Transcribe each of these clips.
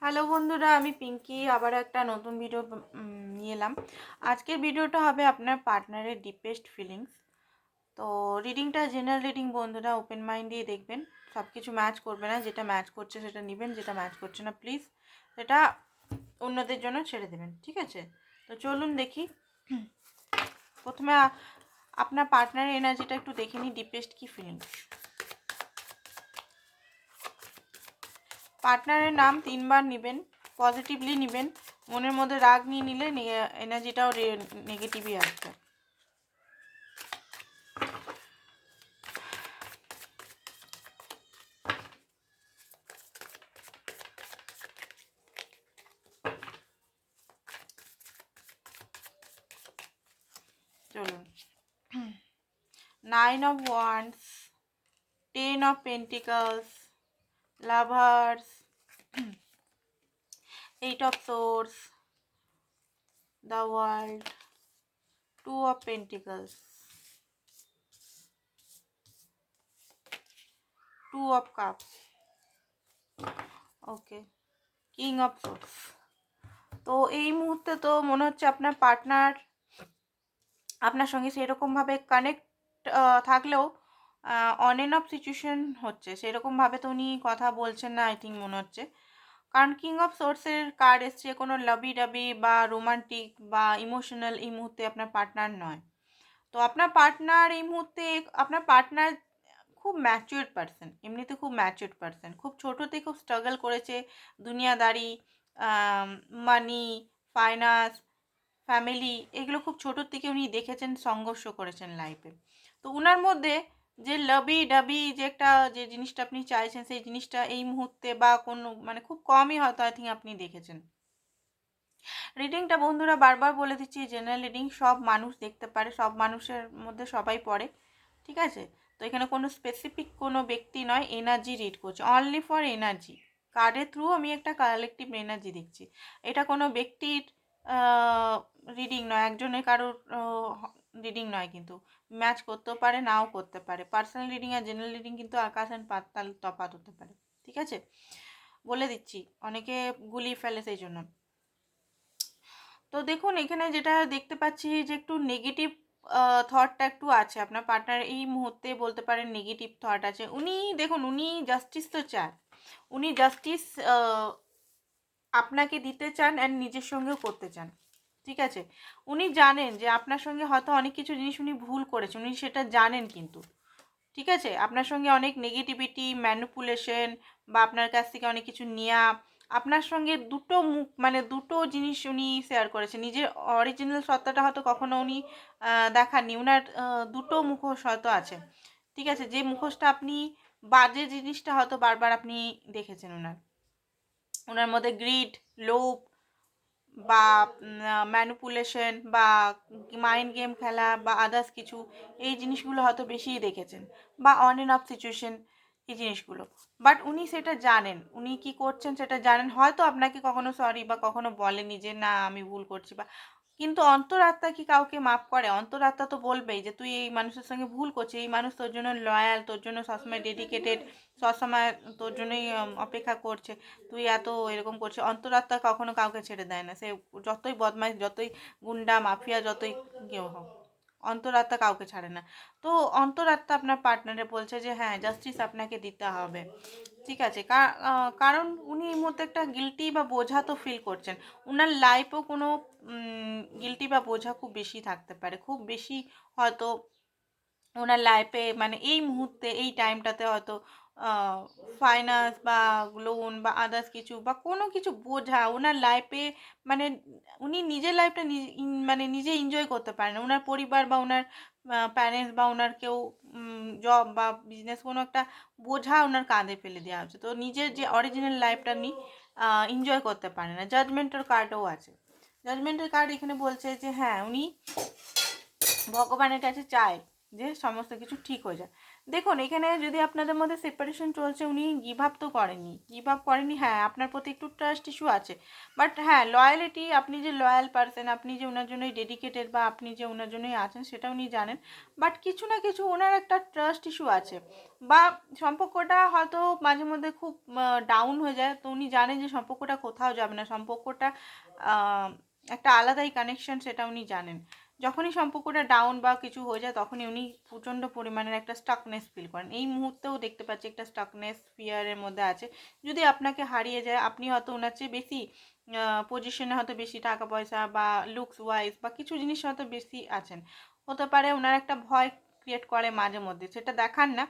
Hello বন্ধুরা, আমি পিঙ্কি আবার একটা নতুন ভিডিও নিয়ে এলাম। আজকের ভিডিওটা হবে আপনার পার্টনারের ডিপেস্ট ফিলিংস। তো রিডিংটা জেনারেল রিডিং বন্ধুরা, ওপেন মাইন্ড দিয়ে দেখবেন। সব কিছু ম্যাচ করবে না, যেটা ম্যাচ করছে সেটা নেবেন, যেটা ম্যাচ করছে না প্লিজ সেটা অন্যদের জন্য ছেড়ে দেবেন, ঠিক আছে? তো চলুন দেখি। প্রথমে আপনার পার্টনারের এনার্জিটা একটু দেখে নিই, ডিপেস্ট কি ফিলিংস। পার্টনারের নাম 3বার নেবেন, পজিটিভলি নেবেন। মনের মধ্যে রাগ নিয়ে নিলে এনার্জিটাও নেগেটিভই আসবে। চলুন, 9 of Wands, 10 of Pentacles, Lovers, 8 of Swords, the World, 2 of Pentacles, 2 of Cups, okay, King of Swords। তো এই মুহূর্তে তো মনে হচ্ছে আপনার পার্টনার আপনার সঙ্গে সেরকমভাবে কানেক্ট থাকলেও অন এন্ড অফ সিচুয়েশন হচ্ছে, সেরকমভাবে তো উনি কথা বলছেন না আই থিঙ্ক মনে হচ্ছে। কারণ কিং অফ সোর্সের কার্ড এসছে, কোনো লাভি ডাবি বা রোমান্টিক বা ইমোশনাল এই মুহূর্তে আপনার পার্টনার নয়। তো আপনার পার্টনার এই মুহূর্তে, আপনার পার্টনার খুব ম্যাচিউরড পারসন, এমনিতে খুব ম্যাচিউরড পারসন, খুব ছোটোতে খুব স্ট্রাগল করেছে, দুনিয়াদারি, মানি, ফাইন্যান্স, ফ্যামিলি, এগুলো খুব ছোটোর থেকে উনি দেখেছেন, সংঘর্ষ করেছেন লাইফে। তো উনার মধ্যে যে লাভি ডাবি যে একটা যে জিনিসটা আপনি চাইছেন, সেই জিনিসটা এই মুহূর্তে বা কোনো মানে খুব কমই হয়তো আই থিঙ্ক আপনি দেখেছেন। রিডিংটা বন্ধুরা বারবার বলে দিচ্ছি, জেনারেল রিডিং, সব মানুষ দেখতে পারে, সব মানুষের মধ্যে সবাই পড়ে, ঠিক আছে? তো এখানে কোনো স্পেসিফিক কোনো ব্যক্তি নয়, এনার্জি রিড করছে, অনলি ফর এনার্জি। কার্ডের থ্রু আমি একটা কালেকটিভ এনার্জি দেখছি, এটা কোনো ব্যক্তির রিডিং নয়, একজনের কারোর রিডিং নয়, কিন্তু ম্যাচ করতেও পারে নাও করতে পারে। পার্সোনাল রিডিং আর জেনারেল রিডিং কিন্তু আকাশ আর পাতাল তফাৎ হতে পারে, ঠিক আছে? বলে দিচ্ছি, অনেকে গুলিয়ে ফেলে সেই জন্য। তো দেখুন, এখানে যেটা দেখতে পাচ্ছি যে একটু নেগেটিভ থটটা একটু আছে আপনার পার্টনার এই মুহূর্তে, বলতে পারেন নেগেটিভ থট আছে। উনি দেখুন, উনি জাস্টিস তো চান, উনি জাস্টিস আপনাকে দিতে চান অ্যান্ড নিজের সঙ্গেও করতে চান, ঠিক আছে? উনি জানেন যে আপনার সঙ্গে হয়তো অনেক কিছু জিনিস উনি ভুল করেছেন, উনি সেটা জানেন কিন্তু, ঠিক আছে? আপনার সঙ্গে অনেক নেগেটিভিটি, ম্যানিপুলেশন বা আপনার কাছ থেকে অনেক কিছু নেওয়া, আপনার সঙ্গে দুটো মুখ মানে দুটো জিনিস উনি শেয়ার করেছেন। নিজের অরিজিনাল সত্তাটা হয়তো কখনো উনি দেখাননি, উনার দুটো মুখোশ হয়তো আছে, ঠিক আছে? যে মুখোশটা আপনি, বাজে জিনিসটা হয়তো বারবার আপনি দেখেছেন ওনার, ওনার মধ্যে গ্রিড, লোভ বা ম্যানিপুলেশন বা মাইন্ড গেম খেলা বা আদার্স কিছু, এই জিনিসগুলো হয়তো বেশিই দেখেছেন, বা অন অ্যান্ড অফ সিচুয়েশন, এই জিনিসগুলো। বাট উনি সেটা জানেন, উনি কি করছেন সেটা জানেন, হয়তো আপনাকে কখনো সরি বা কখনো বলেনি যে না আমি ভুল করছি বা, কিন্তু অন্তরাত্মা কি কাউকে মাফ করে? অন্তরাত্মা তো বলবেই যে তুই এই মানুষের সঙ্গে ভুল করছিস, এই মানুষ তোর জন্য লয়াল, তোর জন্য সবসময় ডেডিকেটেড, সবসময় তোর জন্যই অপেক্ষা করছে, তুই এত এরকম করছিস। অন্তরাত্মা কখনো কাউকে ছেড়ে দেয় না, সে যতই বদমাইশ, যতই গুন্ডা মাফিয়া, যতই কেউ হোক, অন্তরাত্মা কাউকে ছাড়ে না। তো অন্তরাত্মা আপনার পার্টনারে বলছে যে হ্যাঁ, জাস্টিস আপনাকে দিতে হবে, ঠিক আছে? কারণ উনি এই মুহূর্তে একটা গিল্টি বা বোঝা তো ফিল করছেন, উনার লাইফেও কোনো গিল্টি বা বোঝা খুব বেশি থাকতে পারে, খুব বেশি হয়তো ওনার লাইফে, মানে এই মুহূর্তে এই টাইমটাতে হয়তো ফাইন্যান্স বা লোন বা আদার্স কিছু বা কোনো কিছু বোঝা ওনার লাইফে, মানে উনি নিজের লাইফটা মানে নিজে এনজয় করতে পারেন, ওনার পরিবার বা ওনার প্যারেন্টস বা ওনার কেউ জব বা বিজনেস, কোনো একটা বোঝা ওনার কাঁধে ফেলে দেওয়া হচ্ছে, তো নিজের যে অরিজিনাল লাইফটা উনি এনজয় করতে পারেন না। জাজমেন্টের কার্ডও আছে, জাজমেন্টের কার্ড এখানে বলছে যে হ্যাঁ, উনি ভগবানের কাছে চায় যে সমস্ত কিছু ঠিক হয়ে যায়। দেখুন এখানে যদি আপনাদের মধ্যে সেপারেশন চলছে, উনি গিভ আপ করেনি, হ্যাঁ আপনার প্রতি একটু ট্রাস্ট ইস্যু আছে, বাট হ্যাঁ লয়ালিটি, আপনি যে লয়াল পারসন, আপনি যে ওনার জন্যই ডেডিকেটেড বা আপনি যে ওনার জন্যই আছেন সেটা উনি জানেন, বাট কিছু না কিছু ওনার একটা ট্রাস্ট ইস্যু আছে, বা সম্পর্কটা হয়তো মাঝে মধ্যে খুব ডাউন হয়ে যায়, তো উনি জানেন যে সম্পর্কটা কোথাও যাবে না, সম্পর্কটা একটা আলাদাই কানেকশন, সেটা উনি জানেন। যখনই সম্পর্কটা ডাউন বা কিছু হয়ে যায় তখনই উনি প্রচণ্ড পরিমাণের একটা স্টাকনেস ফিল করেন। এই মুহূর্তেও দেখতে পাচ্ছি একটা স্টাকনেস ফিয়ারের মধ্যে আছে। যদি আপনাকে হারিয়ে যায়, আপনি হয়তো ওনার চেয়ে বেশি পজিশনে, হয়তো বেশি টাকা পয়সা বা লুকস ওয়াইজ বা কিছু জিনিস হয়তো বেশি আছেন, হতে পারে ওনার একটা ভয় ক্রিয়েট করে মাঝে মধ্যে, সেটা দেখান না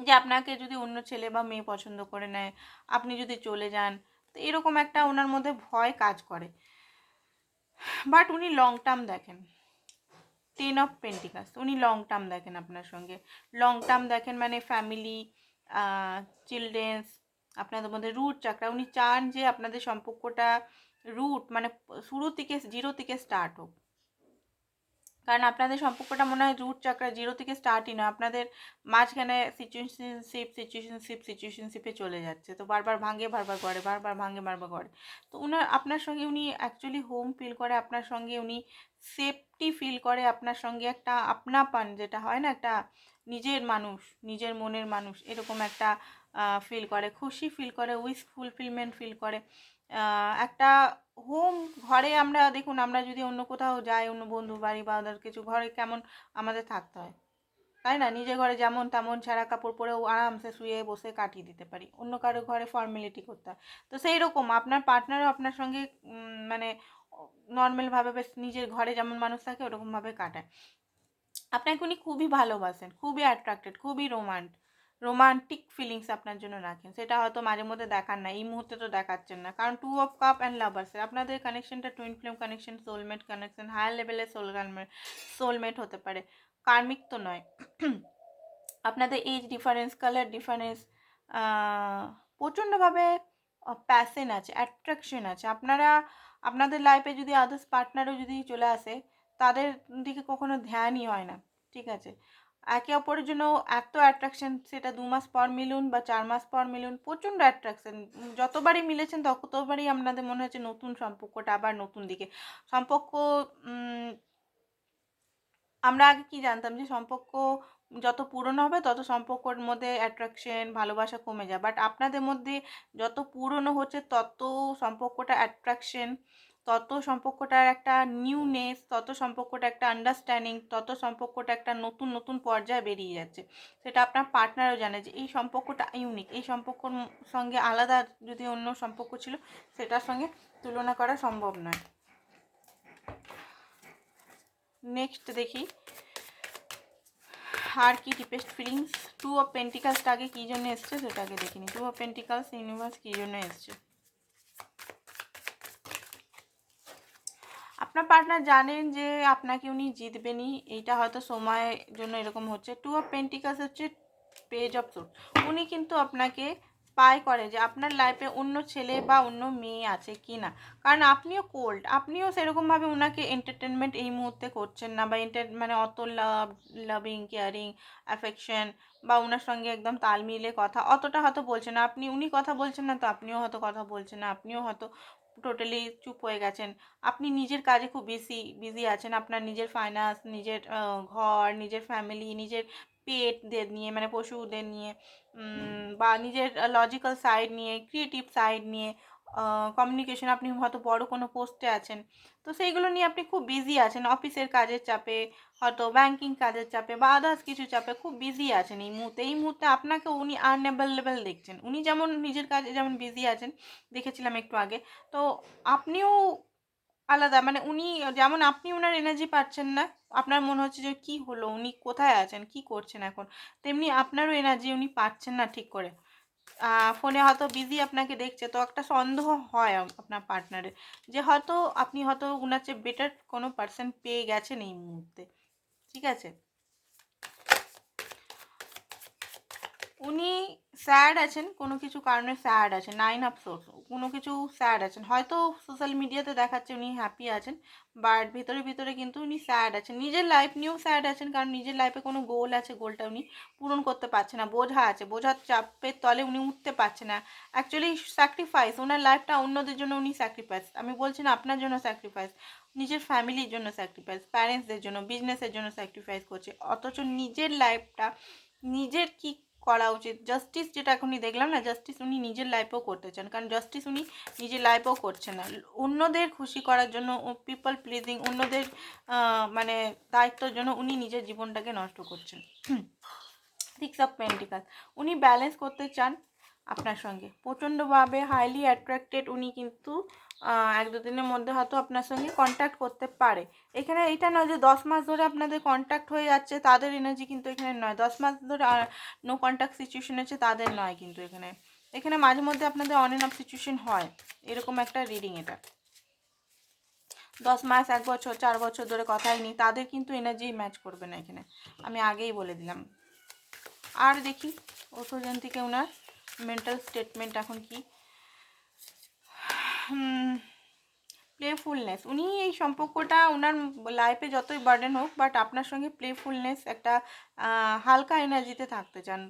যে আপনাকে যদি অন্য ছেলে বা মেয়ে পছন্দ করে নেয়, আপনি যদি চলে যান, তো এরকম একটা ওনার মধ্যে ভয় কাজ করে, বাট উনি লং টার্ম দেখেন। 10 অফ পেন্টিকালস, উনি লং টার্ম দেখেন আপনার সঙ্গে, লং টার্ম দেখেন, মানে ফ্যামিলি, চিলড্রেন্স, আপনাদের মধ্যে রুট চাকরা, উনি চান যে আপনাদের সম্পর্কটা রুট মানে শুরু থেকে 0 থেকে স্টার্ট হোক, কারণ আপনাদের সম্পর্কটা মনে হয় রুট চাকরা 0 থেকে স্টার্টই না, আপনাদের মাঝখানে সিচুয়েশনশিপে চলে যাচ্ছে, তো বারবার ভাঙে বারবার গড়ে, বারবার ভাঙে বারবার গড়ে। তো আপনার সঙ্গে উনি অ্যাকচুয়ালি হোম ফিল করে, আপনার সঙ্গে উনি সেফটি ফিল করে, আপনার সঙ্গে একটা আপনাপন যেটা হয় না, একটা নিজের মানুষ, নিজের মনের মানুষ, এরকম একটা ফিল করে, খুশি ফিল করে, উইশ ফুলফিলমেন্ট ফিল করে, একটা হোম। ঘরে আমরা দেখুন, আমরা যদি অন্য কোথাও যাই, অন্য বন্ধু বাড়ি বা ওদের কিছু, ঘরে কেমন আমাদের থাকতে হয়, তাই না? নিজের ঘরে যেমন তেমন ছেঁড়া কাপড় পরেও আরামসে শুয়ে বসে কাটিয়ে দিতে পারি, অন্য কারো ঘরে ফর্মালিটি করতে হয়। তো সেই রকম আপনার পার্টনারও আপনার সঙ্গে মানে নর্মালভাবে বেশ নিজের ঘরে যেমন মানুষ থাকে ওরকমভাবে কাটায়। আপনাকে উনি খুবই ভালোবাসেন, খুবই অ্যাট্রাক্টেড, খুবই রোমান্টিক ফিলিংস আপনার জন্য রাখেন, সেটা হয়তো মাঝে মধ্যে দেখান না, এই মুহূর্তে তো দেখাচ্ছেন না, কারণ 2 অফ কাপ অ্যান্ড লাভার্সের আপনাদের কানেকশনটা twin flame connection, soulmate connection, higher লেভেলের সোলমেট হতে পারে, কার্মিক তো নয়। আপনাদের এজ ডিফারেন্স, কালার ডিফারেন্স, প্রচণ্ডভাবে প্যাশন আছে, অ্যাট্রাকশন আছে, আপনাদের লাইফে যদি আদার্স পার্টনারও যদি চলে আসে, তাদের দিকে কখনো ধ্যানই হয় না, ঠিক আছে? একে অপরের জন্য এত অ্যাট্রাকশন, সেটা 2 মাস পর মিলুন বা 4 মাস পর মিলুন, প্রচণ্ড অ্যাট্রাকশন, যতবারই মিলেছেন ততবারই আপনাদের মনে হচ্ছে নতুন সম্পর্কটা আবার নতুন দিকে সম্পর্ক। আমরা আগে কি জানতাম যে সম্পর্ক যত পুরনো হবে তত সম্পর্কর মধ্যে অ্যাট্রাকশন ভালোবাসা কমে যায়, বাট আপনাদের মধ্যে যত পুরনো হচ্ছে তত সম্পর্কটা অ্যাট্রাকশন, তত সম্পর্কটার একটা নিউনেস, তত সম্পর্কটা একটা আন্ডারস্ট্যান্ডিং, তত সম্পর্কটা একটা নতুন নতুন পর্যায়ে বেরিয়ে যাচ্ছে। সেটা আপনার পার্টনারও জানে যে এই সম্পর্কটা ইউনিক, এই সম্পর্কর সঙ্গে আলাদা যদি অন্য সম্পর্ক ছিল সেটার সঙ্গে তুলনা করা সম্ভব নয়। নেক্সট দেখি আর কি ডিপেস্ট ফিলিংস। 2 অফ পেন্টিকালসটা আগে কী জন্য এসছে সেটা আগে দেখিনি। 2 অফ পেন্টিকালস ইউনিভার্স কী জন্য এসছে। আপনার পার্টনার জানেন যে আপনাকে উনি জিতবেনই, এইটা হয়তো সময়ের জন্য এরকম হচ্ছে। 2 অফ পেন্টিকালস হচ্ছে পেজ অফ সোর্স। উনি কিন্তু আপনাকে স্পাই করে যে আপনার লাইফে অন্য ছেলে বা অন্য মেয়ে আছে কি না, কারণ আপনিও কোল্ড, আপনিও সেরকমভাবে ওনাকে এন্টারটেনমেন্ট এই মুহূর্তে করছেন না, বা মানে অত লাভিং কেয়ারিং অ্যাফেকশন বা ওনার সঙ্গে একদম তাল মিলে কথা অতটা হয়তো বলছেন না, উনি কথা বলছেন না, তো আপনিও হয়তো কথা বলছেন না, আপনিও হয়তো টোটালি চুপ হয়ে গেছেন। আপনি নিজের কাজে খুব বিজি আছেন, আপনার নিজের ফাইন্যান্স, নিজের ঘর, নিজের ফ্যামিলি, নিজের পেটদের নিয়ে মানে পশুদের নিয়ে, বা নিজের লজিক্যাল সাইড নিয়ে, ক্রিয়েটিভ সাইড নিয়ে, কমিউনিকেশন, আপনি হয়তো বড় কোনো পোস্টে আছেন, তো সেইগুলো নিয়ে আপনি খুব বিজি আছেন, অফিসের কাজের চাপে, হয়তো ব্যাংকিং কাজের চাপে বা আদার্স কিছু চাপে খুব বিজি আছেন এই মুহূর্তে আপনাকে উনি আনঅ্যাভেলেবল দেখছেন। উনি যেমন নিজের কাজে যেমন বিজি আছেন, দেখেছিলাম একটু আগে, তো আপনিও আলাদা, মানে উনি যেমন আপনি ওনার এনার্জি পাচ্ছেন না, আপনার মনে হচ্ছে যে কি হলো, উনি কোথায় আছেন, কি করছেন এখন, তেমনি আপনারও এনার্জি উনি পাচ্ছেন না ঠিক করে। ফোনে হয়তো বিজি আপনাকে দেখছে, তো একটা সন্দেহ হয় আপনার পার্টনারের যে হয়তো আপনি হয়তো ওনার চেয়ে বেটার কোনো পার্সন পেয়ে গেছেন এই মুহূর্তে, ঠিক আছে? উনি স্যাড আছেন, কোনো কিছু কারণে স্যাড আছেন, 9 অফ সোর্স, কোনো কিছু স্যাড আছেন। হয়তো সোশ্যাল মিডিয়াতে দেখাচ্ছে উনি হ্যাপি আছেন, বাট ভিতরে ভিতরে কিন্তু উনি স্যাড আছেন। নিজের লাইফ নিয়েও স্যাড আছেন, কারণ নিজের লাইফে কোনো গোল আছে, গোলটা উনি পূরণ করতে পারছে না। বোঝা আছে, বোঝার চাপের তলে উনি উঠতে পারছে না। অ্যাকচুয়ালি স্যাক্রিফাইস, ওনার লাইফটা অন্যদের জন্য উনি স্যাক্রিফাইস, আমি বলছি না আপনার জন্য স্যাক্রিফাইস, নিজের ফ্যামিলির জন্য স্যাক্রিফাইস, প্যারেন্টসদের জন্য, বিজনেসের জন্য স্যাক্রিফাইস করছে। অথচ নিজের লাইফটা, নিজের কি করা উচিত, জাস্টিস যেটা এখনই দেখলাম না, জাস্টিস উনি নিজের লাইফেও করতে চান, কারণ জাস্টিস উনি নিজের লাইফেও করছেন না। অন্যদের খুশি করার জন্য, পিপল প্লিজিং, অন্যদের মানে দায়িত্বের জন্য উনি নিজের জীবনটাকে নষ্ট করছেন। 6 অফ পেন্টিকাল, উনি ব্যালেন্স করতে চান আপনার সঙ্গে প্রচণ্ডভাবে, হাইলি অ্যাট্রাক্টেড উনি, কিন্তু 1-2 দিনের মধ্যে হয়তো আপনার সঙ্গে কন্ট্যাক্ট করতে পারে। এখানে এটা নয় যে 10 মাস ধরে আপনাদের কন্ট্যাক্ট হয়ে যাচ্ছে, তাদের এনার্জি কিন্তু এখানে নয়। 10 মাস ধরে নো কন্ট্যাক্ট সিচুয়েশন আছে, তাদের নয় কিন্তু এখানে। এখানে মাঝে মধ্যে আপনাদের অন অ্যান্ড অফ সিচুয়েশন হয়, এরকম একটা রিডিং এটা। 10 মাস, 1 বছর, 4 বছর ধরে কথাই নেই, তাদের কিন্তু এনার্জি ম্যাচ করবে না এখানে, আমি আগেই বলে দিলাম। আর দেখি ওষুধেন থেকে ওনার মেন্টাল স্টেটমেন্ট এখন কি। প্লেফুলনেস, উনি এই সম্পর্কটা ওনার লাইফে যতই বার্ডেন হোক, বাট আপনার সঙ্গে প্লেফুলনেস, একটা হালকা এনার্জিতে থাকতে চান।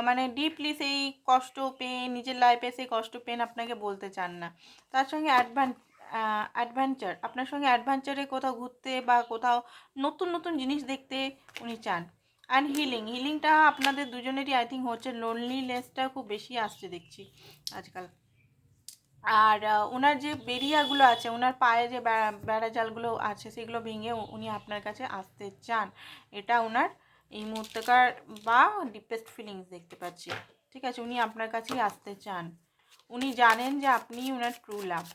মানে ডিপলি সেই কষ্ট পেন, নিজের লাইফে সেই কষ্ট পেন আপনাকে বলতে চান না। তার সঙ্গে অ্যাডভেঞ্চার, আপনার সঙ্গে অ্যাডভেঞ্চারে কোথাও ঘুরতে বা কোথাও নতুন নতুন জিনিস দেখতে উনি চান। অ্যান্ড হিলিংটা আপনাদের দুজনেরই আই থিঙ্ক হচ্ছে, লোনলিনেসটা খুব বেশি আসছে দেখছি আজকাল। আর ওনার যে বেরিয়াগুলো আছে, ওনার পায়ে যে বেড়া জালগুলো আছে, সেগুলো ভেঙে উনি আপনার কাছে আসতে চান। এটা ওনার এই মুহূর্তেকার বা ডিপেস্ট ফিলিংস দেখতে পাচ্ছি। ঠিক আছে, উনি আপনার কাছেই আসতে চান। উনি জানেন যে আপনি ওনার ট্রু লাভ।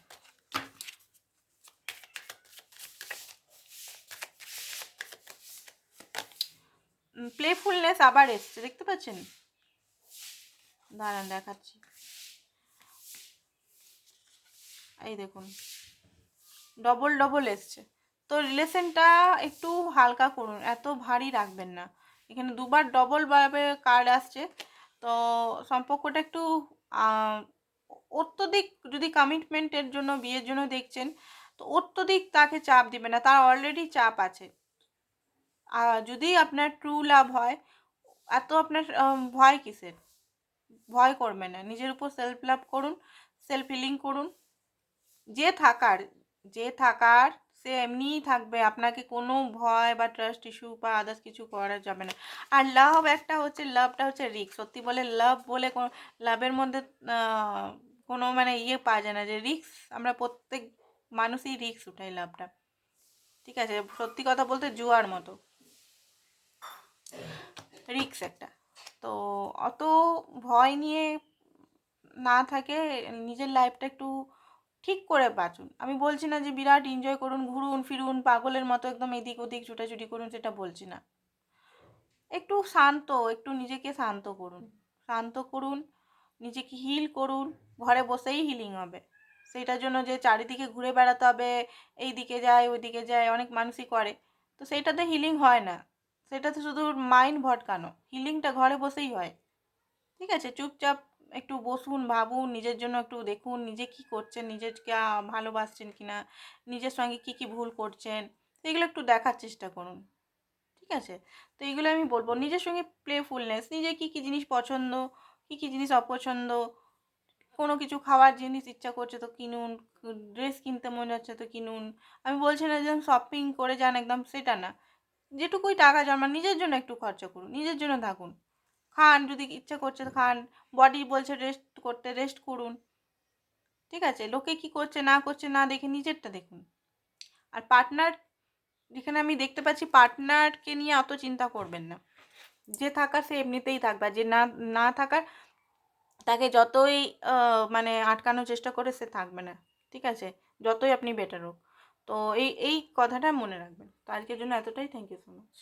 প্লেফুলনেস আবার এসছে, দেখতে পাচ্ছেন? দাঁড়ান দেখাচ্ছি, এই দেখুন ডবল ডবল এসছে। তো রিলেশনটা একটু হালকা করুন, এত ভারী রাখবেন না। এখানে দুবার ডবল ভাবে কার্ড আসছে, তো সম্পর্কটা একটু অত্যধিক, যদি কমিটমেন্টের জন্য, বিয়ের জন্য দেখছেন, তো অত্যধিক তাকে চাপ দিবে না, তার অলরেডি চাপ আছে। যদি আপনার ট্রু লাভ হয়, এত আপনার ভয় কিসের? ভয় করবেন না, নিজের উপর সেলফ লাভ করুন, সেলফ হিলিং করুন। যে থাকার, যে থাকার সে এমনিই থাকবে, আপনাকে কোনো ভয় বা ট্রাস্ট ইস্যু বা আদার্স কিছু করা যাবে না। আর লাভ একটা হচ্ছে, লাভটা হচ্ছে রিস্ক। সত্যি বলে লাভ বলে লাভের মধ্যে কোনো মানে পাওয়া যায় না যে রিস্ক, আমরা প্রত্যেক মানুষই রিস্ক উঠাই লাভটা। ঠিক আছে, সত্যি কথা বলতে জুয়ার মতো রিস্ক একটা। তো অত ভয় নিয়ে না থাকে, নিজের লাইফটা একটু ঠিক করে বাঁচুন। আমি বলছি না যে বিরাট এনজয় করুন, ঘুরুন ফিরুন পাগলের মতো একদম এদিক ওদিক ছুটাছুটি করুন, সেটা বলছি না। একটু শান্ত, একটু নিজেকে শান্ত করুন, শান্ত করুন, নিজেকে হিল করুন। ঘরে বসেই হিলিং হবে, সেইটার জন্য যে চারিদিকে ঘুরে বেড়াতে হবে, এই দিকে যায় ওই দিকে যায়, অনেক মানুষই করে, তো সেইটাতে হিলিং হয় না। সেটাতে শুধু মাইন্ড ভটকানো, হিলিংটা ঘরে বসেই হয়। ঠিক আছে, চুপচাপ একটু বসুন, ভাবুন, নিজের জন্য একটু দেখুন, নিজে কি করছেন, নিজেকে ভালোবাসছেন কিনা, নিজের সঙ্গে কি কি ভুল করছেন, সেগুলো একটু দেখার চেষ্টা করুন। ঠিক আছে, তো এইগুলো আমি বলবো। নিজের সঙ্গে প্লেফুলনেস, নিজে কি কি জিনিস পছন্দ, কি কি জিনিস অপছন্দ, কোনো কিছু খাওয়ার জিনিস ইচ্ছা করছে তো কিনুন, ড্রেস কিনতে মনে হচ্ছে তো কিনুন। আমি বলছি না যে শপিং করে যান একদম, সেটা না। যেটুকুই টাকা জমা, নিজের জন্য একটু খরচা করুন, নিজের জন্য থাকুন। খান, যদি ইচ্ছা করছে তো খান, বডি বলছে রেস্ট করতে, রেস্ট করুন। ঠিক আছে, লোকে কি করছে না করছে না দেখে নিজেরটা দেখুন। আর পার্টনার, যেখানে আমি দেখতে পাচ্ছি পার্টনারকে নিয়ে অত চিন্তা করবেন না। যে থাকার সে এমনিতেই থাকবে, আর যে না না থাকার, তাকে যতই মানে আটকানোর চেষ্টা করে, সে থাকবে না। ঠিক আছে, যতই আপনি বেটার হোক। তো এই এই কথাটা মনে রাখবেন। তো আজকের জন্য এতটাই, থ্যাংক ইউ সো মাচ।